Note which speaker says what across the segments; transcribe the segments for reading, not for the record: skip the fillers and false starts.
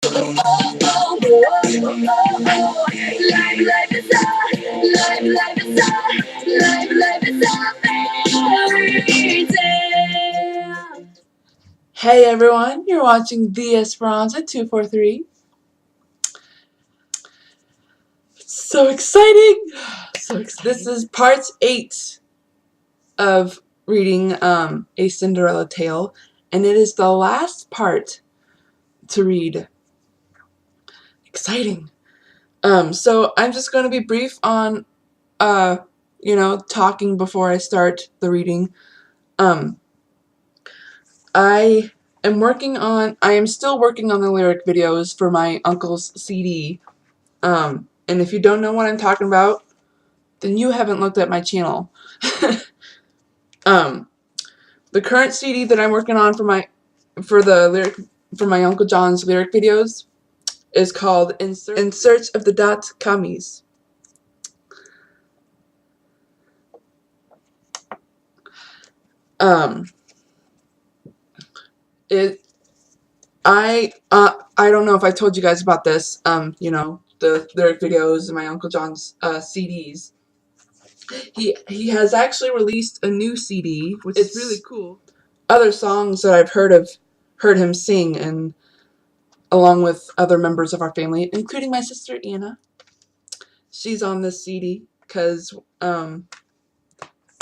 Speaker 1: Hey everyone, you're watching the Esperanza 243. So exciting! This is part 8 of reading A Cinderella Tale, and it is the last part to read. Exciting! So I'm just going to be brief on, talking before I start the reading. I am still working on the lyric videos for my uncle's CD. And if you don't know what I'm talking about, then you haven't looked at my channel. The current CD that I'm working on for my Uncle John's lyric videos is called In Search of the Dot Commies. I don't know if I told you guys about this. The lyric videos and my Uncle John's CDs. He has actually released a new CD, which is really cool. Other songs that I've heard him sing, and along with other members of our family, including my sister Anna. She's on this CD because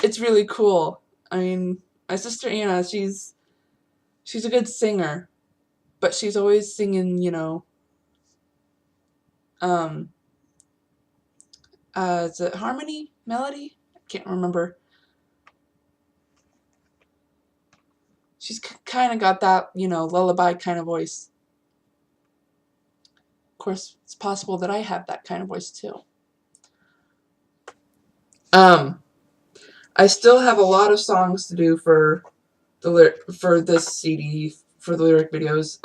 Speaker 1: it's really cool. I mean, my sister Anna, she's a good singer, but she's always singing, is it harmony? Melody? I can't remember. She's kind of got that, lullaby kind of voice. Of course, it's possible that I have that kind of voice too. I still have a lot of songs to do for this CD, for the lyric videos.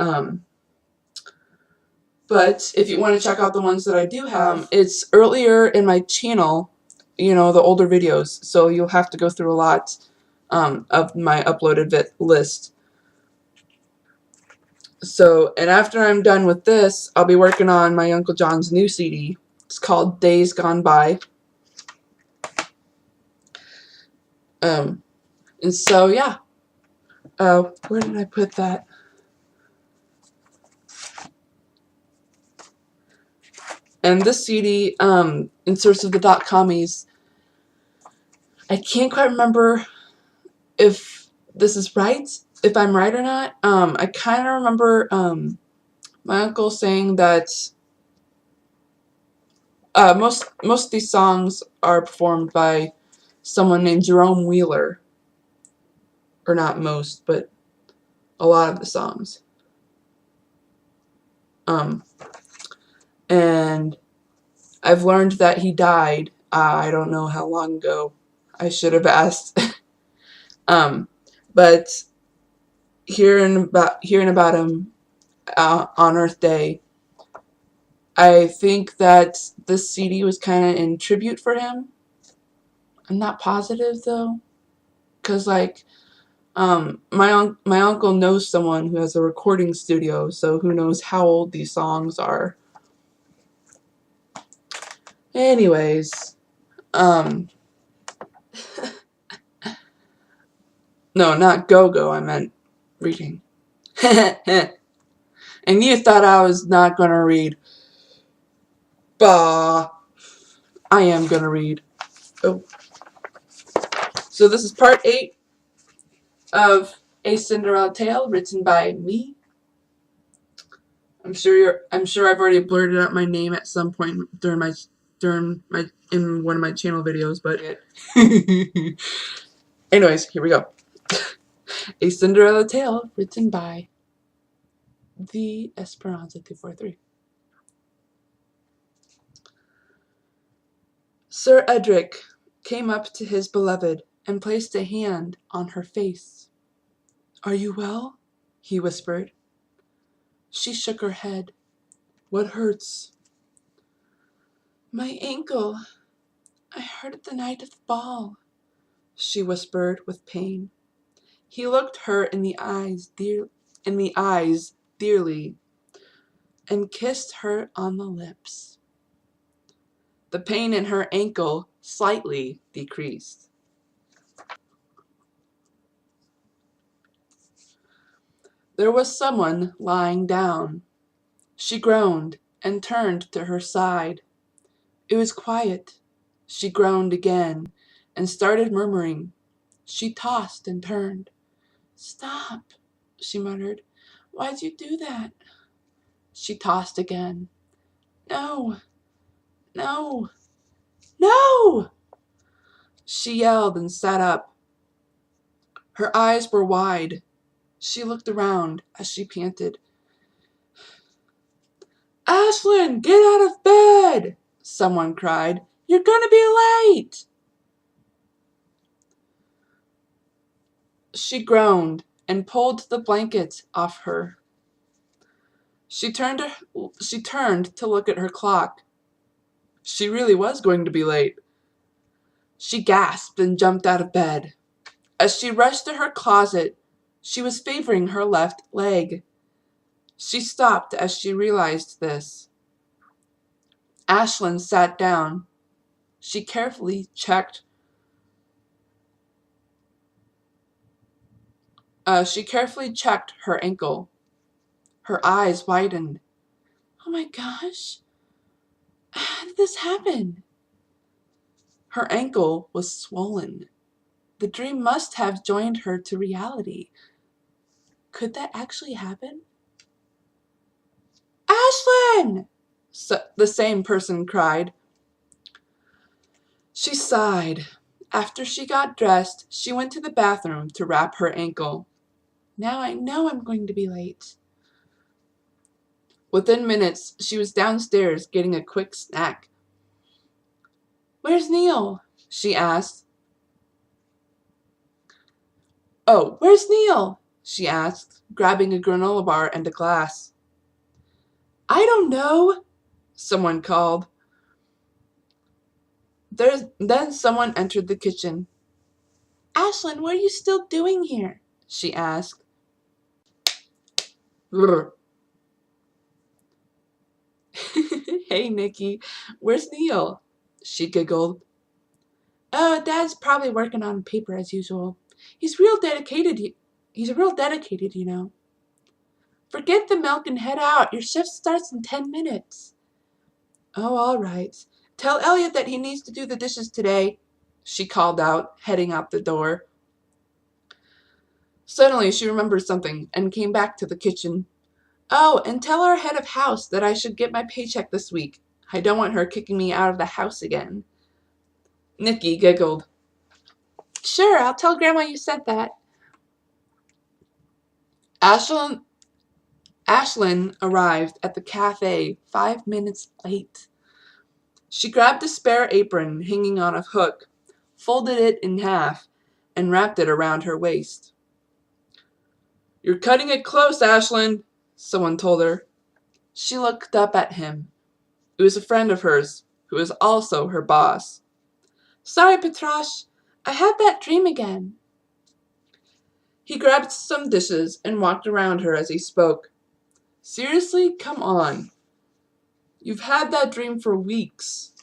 Speaker 1: But if you want to check out the ones that I do have, it's earlier in my channel, the older videos, so you'll have to go through a lot of my uploaded list. So, and after I'm done with this, I'll be working on my Uncle John's new CD. It's called Days Gone By. And so, yeah. Where did I put that? And this CD, In Search of the Dot Commies, I can't quite remember if this is right, if I'm right or not. I kind of remember my uncle saying that most of these songs are performed by someone named Jerome Wheeler. Or not most, but a lot of the songs. And I've learned that he died. I don't know how long ago. I should have asked. But hearing about him on Earth Day, I think that this CD was kind of in tribute for him. I'm not positive though, because like my uncle knows someone who has a recording studio, so who knows how old these songs are. Anyways, no, not go-go, I meant reading. And you thought I was not gonna read. Bah, I am gonna read. Oh. So this is part 8 of A Cinderella Tale, written by me. I'm sure I've already blurted out my name at some point in one of my channel videos, but anyways, here we go. A Cinderella Tale, written by the Esperanza 243. Sir Edric came up to his beloved and placed a hand on her face. "Are you well?" he whispered. She shook her head. "What hurts?" "My ankle. I hurt it the night of the ball," she whispered with pain. He looked her in the eyes dearly. and kissed her on the lips. The pain in her ankle slightly decreased. There was someone lying down. She groaned and turned to her side. It was quiet. She groaned again and started murmuring. She tossed and turned. "Stop," she muttered. "Why'd you do that?" She tossed again. "No, no, no!" She yelled and sat up. Her eyes were wide. She looked around as she panted. "Ashlyn, get out of bed!" someone cried. "You're gonna be late!" She groaned and pulled the blanket off her. She turned to look at her clock. She really was going to be late. She gasped and jumped out of bed. As she rushed to her closet, she was favoring her left leg. She stopped as she realized this. Ashlyn sat down. She carefully checked her ankle. Her eyes widened. "Oh my gosh, how did this happen?" Her ankle was swollen. The dream must have joined her to reality. Could that actually happen? "Ashlyn!" The same person cried. She sighed. After she got dressed, she went to the bathroom to wrap her ankle. Now I know I'm going to be late. Within minutes, she was downstairs getting a quick snack. "Where's Neil?" she asked. "Oh, where's Neil?" she asked, grabbing a granola bar and a glass. "I don't know," someone called. Then someone entered the kitchen. "Ashlyn, what are you still doing here?" she asked. "Hey, Nikki, where's Neil?" she giggled. "Oh, Dad's probably working on a paper as usual. He's real dedicated, you know." "Forget the milk and head out. Your shift starts in 10 minutes. "Oh, all right. Tell Elliot that he needs to do the dishes today," she called out, heading out the door. Suddenly, she remembered something and came back to the kitchen. "Oh, and tell our head of house that I should get my paycheck this week. I don't want her kicking me out of the house again." Nikki giggled. "Sure, I'll tell Grandma you said that." Ashlyn arrived at the cafe 5 minutes late. She grabbed a spare apron hanging on a hook, folded it in half, and wrapped it around her waist. "You're cutting it close, Ashlyn," someone told her. She looked up at him. It was a friend of hers, who was also her boss. "Sorry, Petrash, I had that dream again." He grabbed some dishes and walked around her as he spoke. "Seriously? Come on. You've had that dream for weeks."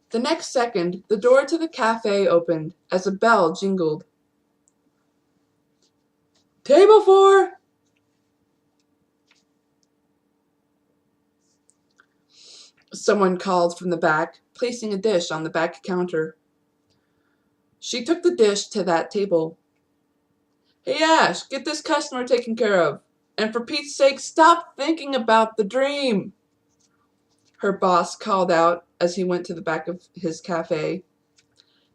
Speaker 1: The next second, the door to the cafe opened as a bell jingled. "Table 4!" someone called from the back, placing a dish on the back counter. She took the dish to that table. "Hey, Ash, get this customer taken care of. And for Pete's sake, stop thinking about the dream," her boss called out as he went to the back of his cafe.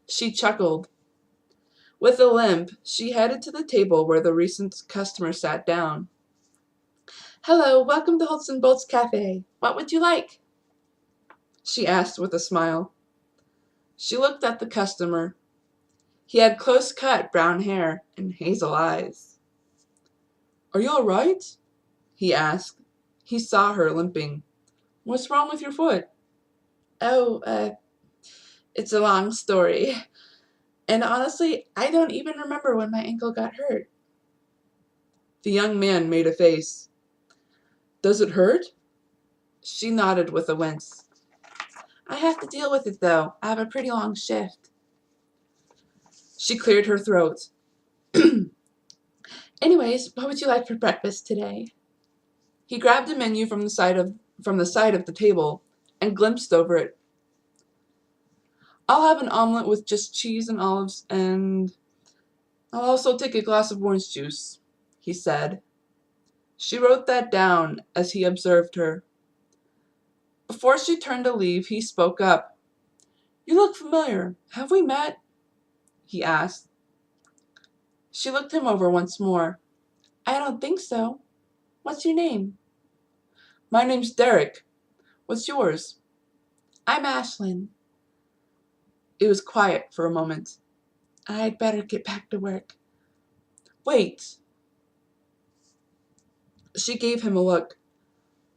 Speaker 1: She chuckled. With a limp, she headed to the table where the recent customer sat down. "Hello, welcome to Holtz & Bolt's Cafe. What would you like?" she asked with a smile. She looked at the customer. He had close-cut brown hair and hazel eyes. "Are you all right?" he asked. He saw her limping. "What's wrong with your foot?" "Oh, it's a long story. And honestly, I don't even remember when my ankle got hurt." The young man made a face. Does it hurt? She nodded with a wince. I have to deal with it, though. I have a pretty long shift. She cleared her throat. Anyways, what would you like for breakfast today? He grabbed a menu from the side of the table and glimpsed over it. I'll have an omelet with just cheese and olives, and I'll also take a glass of orange juice, he said. She wrote that down as he observed her. Before she turned to leave, he spoke up. You look familiar. Have we met? He asked. She looked him over once more. I don't think so. What's your name? My name's Derek. What's yours? I'm Ashlyn. It was quiet for a moment. I'd better get back to work. Wait. She gave him a look.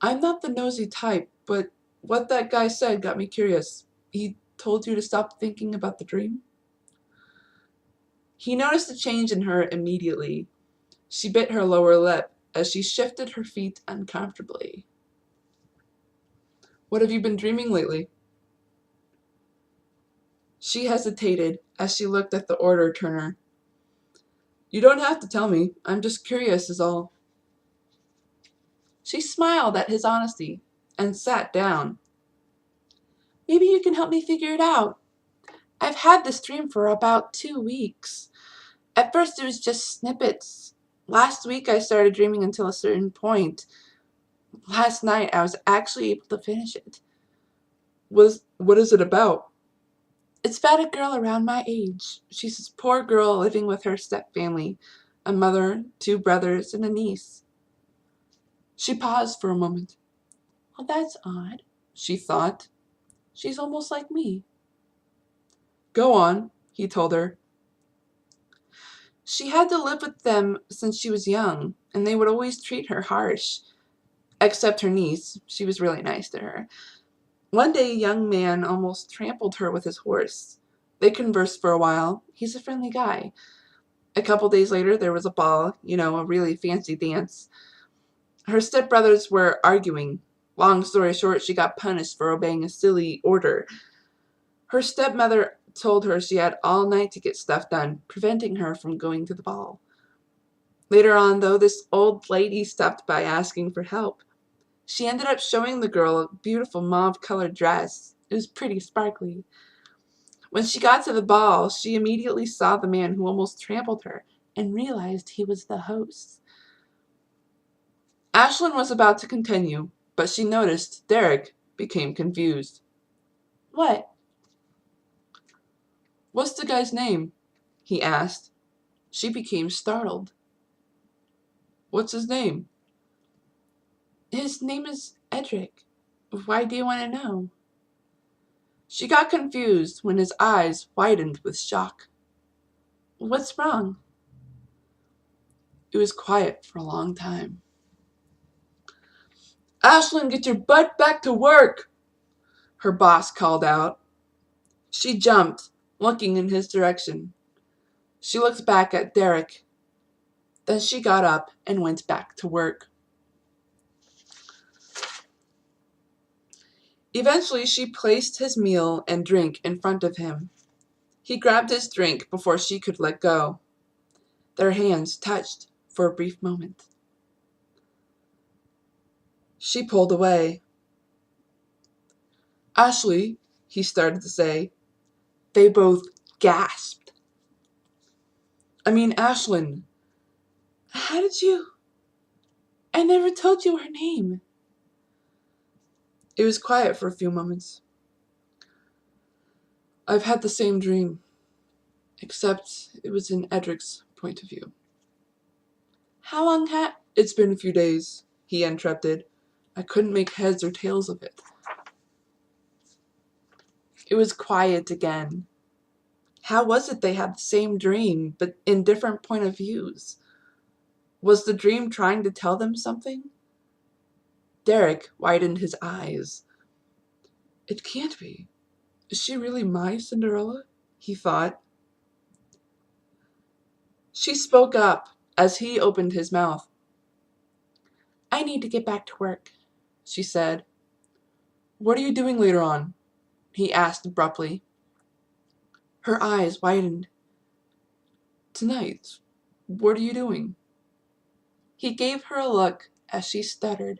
Speaker 1: I'm not the nosy type, but what that guy said got me curious. He told you to stop thinking about the dream? He noticed a change in her immediately. She bit her lower lip as she shifted her feet uncomfortably. What have you been dreaming lately? She hesitated as she looked at the order turner. You don't have to tell me. I'm just curious is all. She smiled at his honesty and sat down. Maybe you can help me figure it out. I've had this dream for about 2 weeks. At first it was just snippets. Last week I started dreaming until a certain point. Last night I was actually able to finish it. What is it about? It's about a girl around my age. She's this poor girl living with her stepfamily, a mother, 2 brothers, and a niece. She paused for a moment. Well, that's odd, she thought. She's almost like me. Go on, he told her. She had to live with them since she was young, and they would always treat her harsh. Except her niece. She was really nice to her. One day a young man almost trampled her with his horse. They conversed for a while. He's a friendly guy. A couple days later there was a ball, a really fancy dance. Her stepbrothers were arguing. Long story short, she got punished for obeying a silly order. Her stepmother told her she had all night to get stuff done, preventing her from going to the ball. Later on, though, this old lady stopped by asking for help. She ended up showing the girl a beautiful mauve-colored dress. It was pretty sparkly. When she got to the ball, she immediately saw the man who almost trampled her and realized he was the host. Ashlyn was about to continue, but she noticed Derek became confused. What? What's the guy's name? He asked. She became startled. What's his name? His name is Edric. Why do you want to know? She got confused when his eyes widened with shock. What's wrong? It was quiet for a long time. Ashlyn, get your butt back to work, her boss called out. She jumped, looking in his direction. She looked back at Derek. Then she got up and went back to work. Eventually, she placed his meal and drink in front of him. He grabbed his drink before she could let go. Their hands touched for a brief moment. She pulled away. Ashley, he started to say. They both gasped. Ashlyn. How did you? I never told you her name. It was quiet for a few moments. I've had the same dream, except it was in Edric's point of view. How long had... It's been a few days, he interrupted. I couldn't make heads or tails of it. It was quiet again. How was it they had the same dream, but in different point of views? Was the dream trying to tell them something? Derek widened his eyes. It can't be. Is she really my Cinderella? He thought. She spoke up as he opened his mouth. I need to get back to work, she said. What are you doing later on? He asked abruptly. Her eyes widened. Tonight, what are you doing? He gave her a look as she stuttered.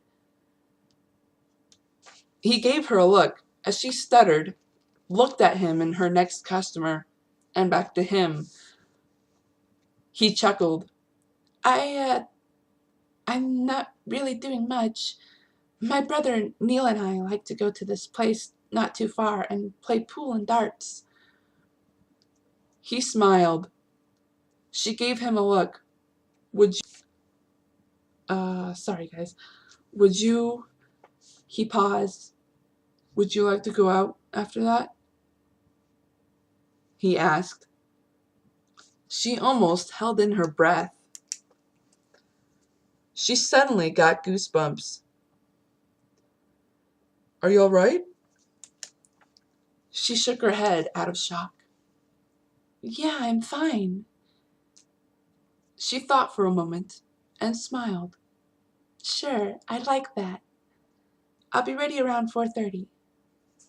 Speaker 1: Looked at him and her next customer, and back to him. He chuckled. I'm not really doing much. My brother Neil and I like to go to this place not too far and play pool and darts. He smiled. She gave him a look. Would you... sorry guys. Would you... He paused. Would you like to go out after that? He asked. She almost held in her breath. She suddenly got goosebumps. Are you all right? She shook her head out of shock. Yeah, I'm fine. She thought for a moment and smiled. Sure, I'd like that. I'll be ready around 4:30.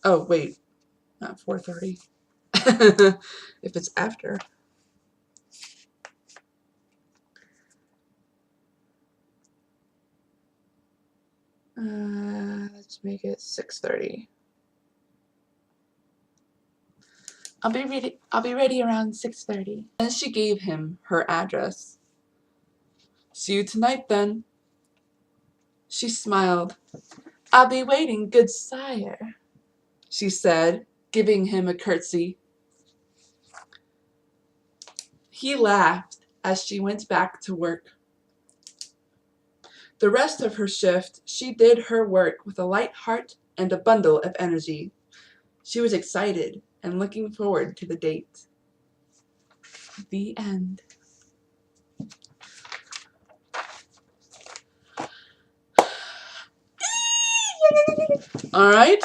Speaker 1: Oh, wait. Not 4:30. If it's after. Let's make it 6:30. I'll be ready around 6:30. Then she gave him her address. See you tonight then. She smiled. I'll be waiting, good sire, she said, giving him a curtsy. He laughed as she went back to work. The rest of her shift, she did her work with a light heart and a bundle of energy. She was excited and looking forward to the date. The end. Alright.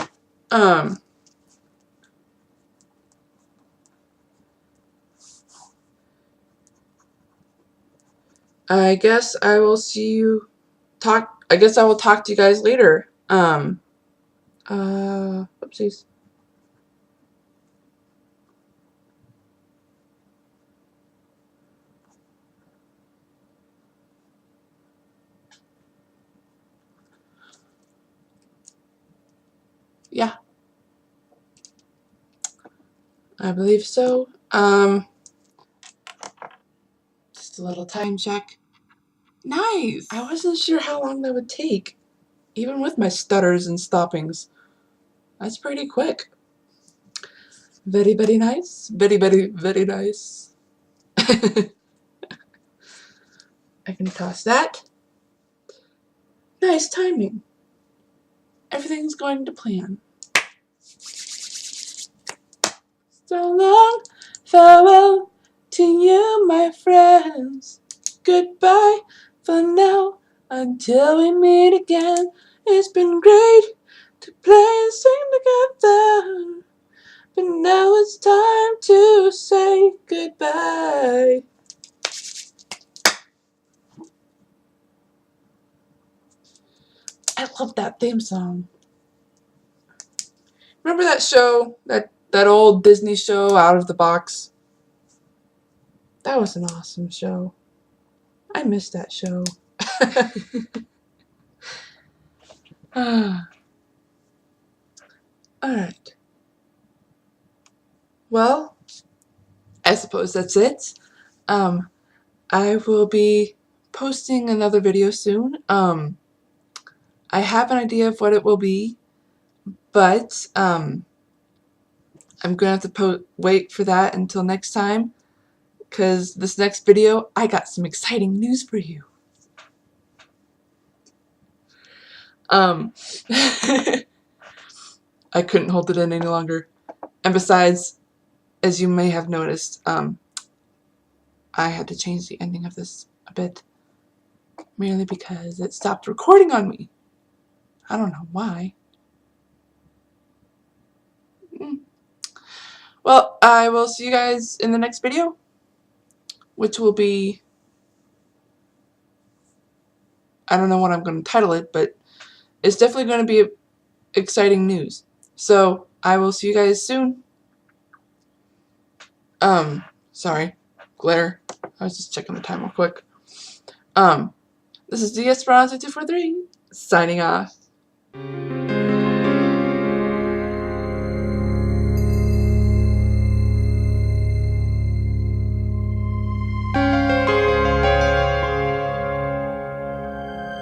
Speaker 1: I guess I will see you I guess I will talk to you guys later. Oopsies. Yeah. I believe so. Just a little time check. Nice! I wasn't sure how long that would take, even with my stutters and stoppings. That's pretty quick. Very, very nice. Very, very, very nice. I can toss that. Nice timing. Everything's going to plan. So long, farewell to you, my friends. Goodbye for now, until we meet again. It's been great to play and sing together, but now it's time to say goodbye. I love that theme song. Remember that show, that old Disney show, Out of the Box? That was an awesome show. I miss that show. Alright. Well, I suppose that's it. I will be posting another video soon. I have an idea of what it will be, but I'm gonna have to wait for that until next time, because this next video, I got some exciting news for you. I couldn't hold it in any longer. And besides, as you may have noticed, I had to change the ending of this a bit, merely because it stopped recording on me. I don't know why. Well, I will see you guys in the next video, which will be I don't know what I'm going to title it, but it's definitely going to be exciting news. So I will see you guys soon. Sorry, glare. I was just checking the time real quick. This is DS Bronze 243 signing off.